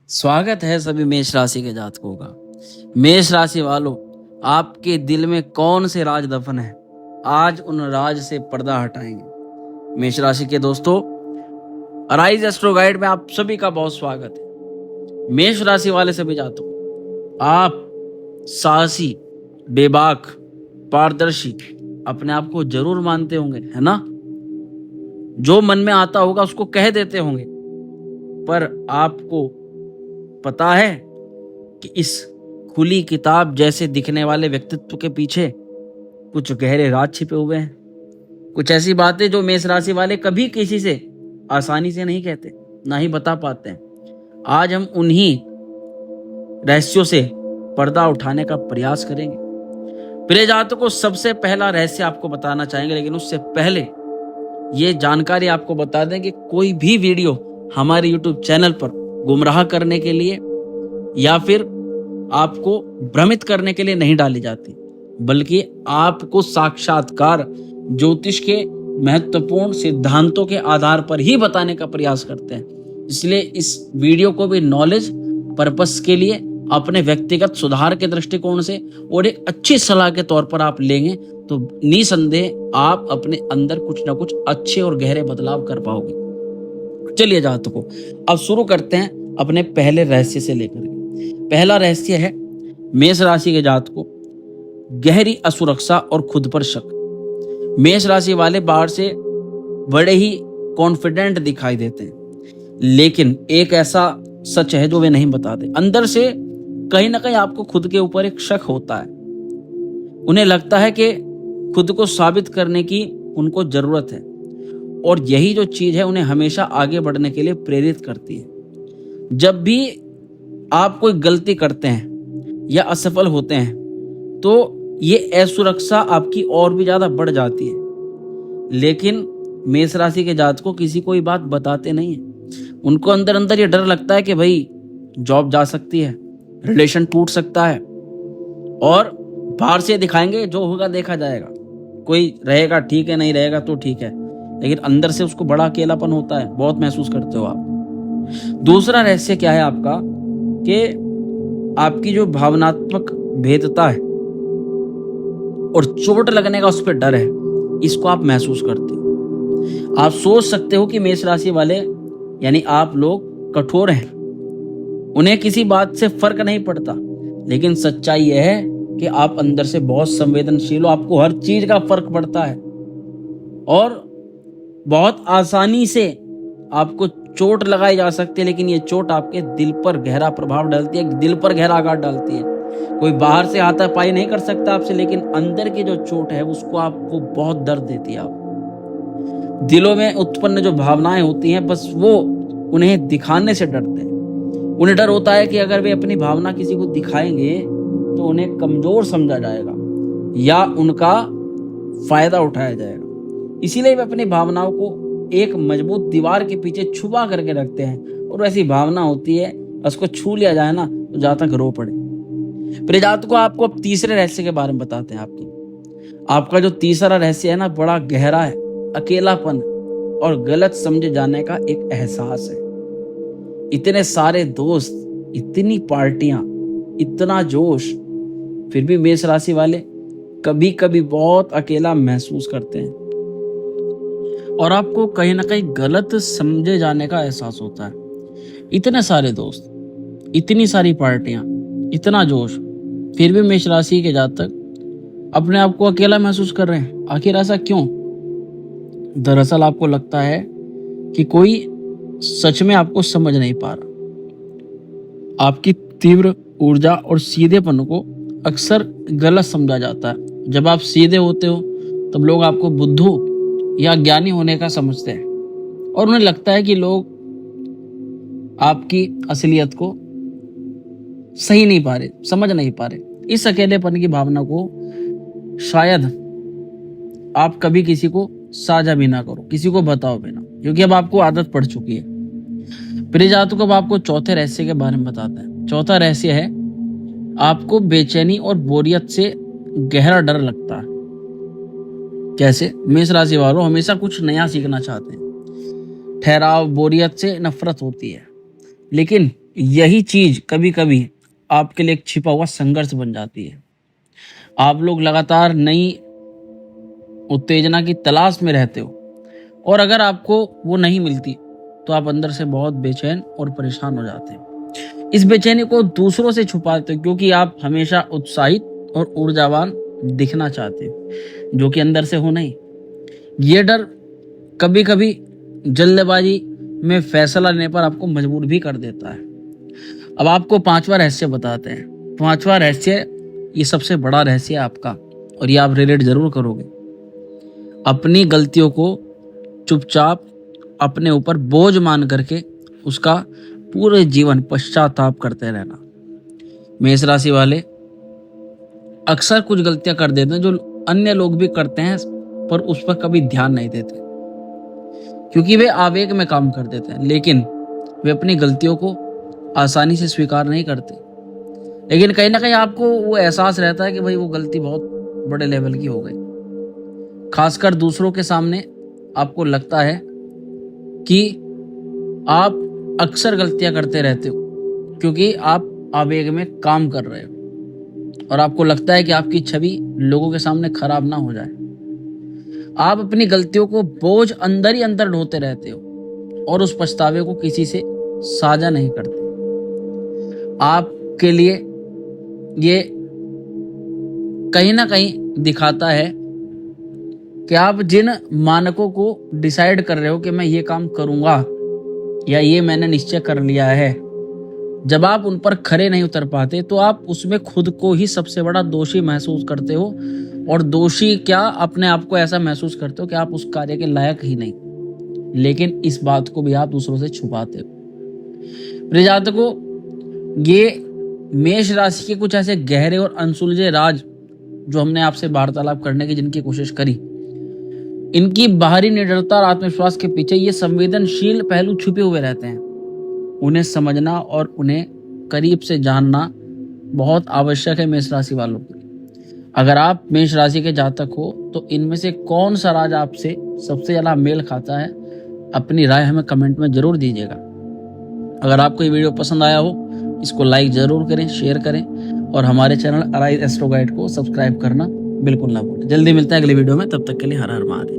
स्वागत है सभी मेष राशि के जातकों का। मेष राशि वालों, आपके दिल में कौन से राज दफन है? आज उन राज से पर्दा हटाएंगे। मेष राशि के दोस्तों, अराइज एस्ट्रो गाइड में आप सभी का बहुत स्वागत है। मेष राशि वाले सभी जातकों, आप साहसी, बेबाक, पारदर्शी अपने आप को जरूर मानते होंगे, है ना? जो मन में आता होगा उसको कह देते होंगे, पर आपको पता है कि इस खुली किताब जैसे दिखने वाले व्यक्तित्व के पीछे कुछ गहरे राज छिपे हुए हैं। कुछ ऐसी बातें जो मेष राशि वाले कभी किसी से आसानी से नहीं कहते, ना ही बता पाते हैं। आज हम उन्हीं रहस्यों से पर्दा उठाने का प्रयास करेंगे। प्रिय जातकों को सबसे पहला रहस्य आपको बताना चाहेंगे, लेकिन उससे पहले ये जानकारी आपको बता दें कि कोई भी वीडियो हमारे YouTube चैनल पर गुमराह करने के लिए या फिर आपको भ्रमित करने के लिए नहीं डाली जाती, बल्कि आपको साक्षात्कार ज्योतिष के महत्वपूर्ण सिद्धांतों के आधार पर ही बताने का प्रयास करते हैं। इसलिए इस वीडियो को भी नॉलेज पर्पस के लिए, अपने व्यक्तिगत सुधार के दृष्टिकोण से और एक अच्छी सलाह के तौर पर आप लेंगे तो निसंदेह आप अपने अंदर कुछ ना कुछ अच्छे और गहरे बदलाव कर पाओगे। चलिए जातकों, अब शुरू करते हैं अपने पहले रहस्य से लेकर। पहला रहस्य है मेष राशि के जातकों, गहरी असुरक्षा और खुद पर शक। मेष राशि वाले बाहर से बड़े ही कॉन्फिडेंट दिखाई देते हैं, लेकिन एक ऐसा सच है जो वे नहीं बताते। अंदर से कहीं ना कहीं आपको खुद के ऊपर एक शक होता है। उन्हें लगता है कि खुद को साबित करने की उनको जरूरत है, और यही जो चीज है उन्हें हमेशा आगे बढ़ने के लिए प्रेरित करती है। जब भी आप कोई गलती करते हैं या असफल होते हैं तो ये असुरक्षा आपकी और भी ज्यादा बढ़ जाती है। लेकिन मेष राशि के जातकों किसी को ये बात बताते नहीं है। उनको अंदर अंदर ये डर लगता है कि भाई जॉब जा सकती है, रिलेशन टूट सकता है, और बाहर से दिखाएंगे जो होगा देखा जाएगा, कोई रहेगा ठीक है, नहीं रहेगा तो ठीक है, लेकिन अंदर से उसको बड़ा अकेलापन होता है, बहुत महसूस करते हो आप। दूसरा रहस्य क्या है आपका कि आपकी जो भावनात्मक भेदता है और चोट लगने का उस पर डर है, इसको आप महसूस करते हो। आप सोच सकते हो कि मेष राशि वाले यानी आप लोग कठोर हैं, उन्हें किसी बात से फर्क नहीं पड़ता, लेकिन सच्चाई यह है कि आप अंदर से बहुत संवेदनशील हो। आपको हर चीज का फर्क पड़ता है और बहुत आसानी से आपको चोट लगाई जा सकती है, लेकिन ये चोट आपके दिल पर गहरा प्रभाव डालती है, दिल पर गहरा आघात डालती है। कोई बाहर से हाथापाई नहीं कर सकता आपसे, लेकिन अंदर की जो चोट है उसको आपको बहुत दर्द देती है। आप दिलों में उत्पन्न जो भावनाएं होती हैं, बस वो उन्हें दिखाने से डरते हैं। उन्हें डर होता है कि अगर वे अपनी भावना किसी को दिखाएंगे तो उन्हें कमजोर समझा जाएगा या उनका फायदा उठाया जाएगा। इसीलिए वे अपनी भावनाओं को एक मजबूत दीवार के पीछे छुपा करके रखते हैं, और वैसी भावना होती है उसको छू लिया जाए ना तो जहां तक रो पड़े। प्रियजात को आपको अब तीसरे रहस्य के बारे में बताते हैं। आपका जो तीसरा रहस्य है ना, बड़ा गहरा है। अकेलापन और गलत समझे जाने का एक एहसास है। इतने सारे दोस्त, इतनी पार्टियां, इतना जोश, फिर भी मेष राशि वाले कभी कभी बहुत अकेला महसूस करते हैं, और आपको कहीं ना कहीं गलत समझे जाने का एहसास होता है। इतने सारे दोस्त, इतनी सारी पार्टियां, इतना जोश, फिर भी मेष राशि के जातक अपने आप को अकेला महसूस कर रहे हैं। आखिर ऐसा क्यों? दरअसल आपको लगता है कि कोई सच में आपको समझ नहीं पा रहा। आपकी तीव्र ऊर्जा और सीधेपन को अक्सर गलत समझा जाता है। जब आप सीधे होते हो तब लोग आपको बुद्धू या ज्ञानी होने का समझते हैं, और उन्हें लगता है कि लोग आपकी असलियत को सही नहीं पा रहे, समझ नहीं पा रहे। इस अकेलेपन की भावना को शायद आप कभी किसी को साझा भी ना करो, किसी को बताओ भी ना, क्योंकि अब आपको आदत पड़ चुकी है। प्रियजातों को अब आपको चौथे रहस्य के बारे में बताते हैं। चौथा रहस्य है, आपको बेचैनी और बोरियत से गहरा डर लगता है। कैसे? मेष राशि वालों हमेशा कुछ नया सीखना चाहते हैं। ठहराव, बोरियत से नफरत होती है, लेकिन यही चीज कभी कभी आपके लिए एक छिपा हुआ संघर्ष बन जाती है। आप लोग लगातार नई उत्तेजना की तलाश में रहते हो, और अगर आपको वो नहीं मिलती तो आप अंदर से बहुत बेचैन और परेशान हो जाते हैं। इस बेचैनी को दूसरों से छुपाते हो, क्योंकि आप हमेशा उत्साहित और ऊर्जावान दिखना चाहते हो, जो कि अंदर से हो नहीं। ये डर कभी कभी जल्दबाजी में फैसला लेने पर आपको मजबूर भी कर देता है। अब आपको पांचवा रहस्य बताते हैं। पांचवा रहस्य, ये सबसे बड़ा रहस्य है आपका, और ये आप रिलेट जरूर करोगे। अपनी गलतियों को चुपचाप अपने ऊपर बोझ मान करके उसका पूरे जीवन पश्चाताप करते रहना। मेष राशि वाले अक्सर कुछ गलतियां कर देते हैं जो अन्य लोग भी करते हैं, पर उस पर कभी ध्यान नहीं देते, क्योंकि वे आवेग में काम कर देते हैं, लेकिन वे अपनी गलतियों को आसानी से स्वीकार नहीं करते। लेकिन कहीं ना कहीं आपको वो एहसास रहता है कि भाई वो गलती बहुत बड़े लेवल की हो गई। खासकर दूसरों के सामने आपको लगता है कि आप अक्सर गलतियां करते रहते हो, क्योंकि आप आवेग में काम कर रहे हो, और आपको लगता है कि आपकी छवि लोगों के सामने खराब ना हो जाए। आप अपनी गलतियों को बोझ अंदर ही अंदर ढोते रहते हो, और उस पछतावे को किसी से साझा नहीं करते। आपके लिए ये कहीं ना कहीं दिखाता है कि आप जिन मानकों को डिसाइड कर रहे हो कि मैं ये काम करूंगा या ये मैंने निश्चय कर लिया है, जब आप उन पर खरे नहीं उतर पाते तो आप उसमें खुद को ही सबसे बड़ा दोषी महसूस करते हो, और दोषी क्या, अपने आप को ऐसा महसूस करते हो कि आप उस कार्य के लायक ही नहीं। लेकिन इस बात को भी आप दूसरों से छुपाते हो। प्रिय जातकों, ये मेष राशि के कुछ ऐसे गहरे और अनसुलझे राज जो हमने आपसे वार्तालाप करने की जिनकी कोशिश करी, इनकी बाहरी निडरता और आत्मविश्वास के पीछे ये संवेदनशील पहलू छुपे हुए रहते हैं। उन्हें समझना और उन्हें करीब से जानना बहुत आवश्यक है मेष राशि वालों के लिए। अगर आप मेष राशि के जातक हो तो इनमें से कौन सा राज आपसे सबसे ज्यादा मेल खाता है, अपनी राय हमें कमेंट में जरूर दीजिएगा। अगर आपको ये वीडियो पसंद आया हो, इसको लाइक जरूर करें, शेयर करें, और हमारे चैनल अराइज एस्ट्रो गाइड को सब्सक्राइब करना बिल्कुल ना भूलें। जल्दी मिलते हैं अगले वीडियो में, तब तक के लिए हर हर महादेव।